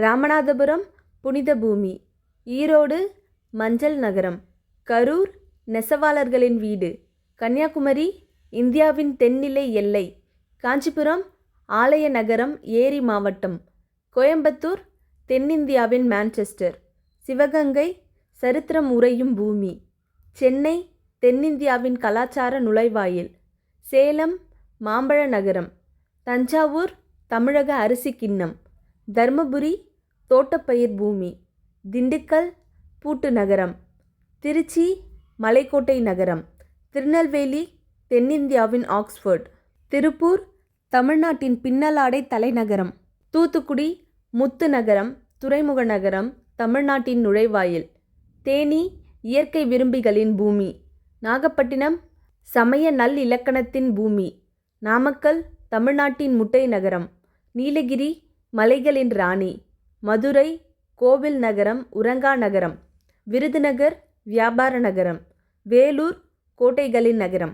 ராமநாதபுரம் புனித பூமி, ஈரோடு மஞ்சள் நகரம், கரூர் நெசவாளர்களின் வீடு, கன்னியாகுமரி இந்தியாவின் தென்னிலை எல்லை, காஞ்சிபுரம் ஆலய நகரம் ஏரி மாவட்டம், கோயம்புத்தூர் தென்னிந்தியாவின் மான்செஸ்டர், சிவகங்கை சரித்திரம் உறையும் பூமி, சென்னை தென்னிந்தியாவின் கலாச்சார நுழைவாயில், சேலம் மாம்பழ நகரம், தஞ்சாவூர் தமிழக அரிசி கிண்ணம், தர்மபுரி தோட்டப்பயிர் பூமி, திண்டுக்கல் பூட்டு நகரம், திருச்சி மலைக்கோட்டை நகரம், திருநெல்வேலி தென்னிந்தியாவின் ஆக்ஸ்போர்ட், திருப்பூர் தமிழ்நாட்டின் பின்னலாடை தலைநகரம், தூத்துக்குடி முத்து நகரம் துறைமுக நகரம் தமிழ்நாட்டின் நுழைவாயில், தேனி இயற்கை விரும்பிகளின் பூமி, நாகப்பட்டினம் சமய நல்லிலக்கணத்தின் பூமி, நாமக்கல் தமிழ்நாட்டின் முட்டை நகரம், நீலகிரி மலைகளின் ராணி, மதுரை கோவில் நகரம் உறங்கா நகரம், விருதுநகர் வியாபார நகரம், வேலூர் கோட்டைகளின் நகரம்.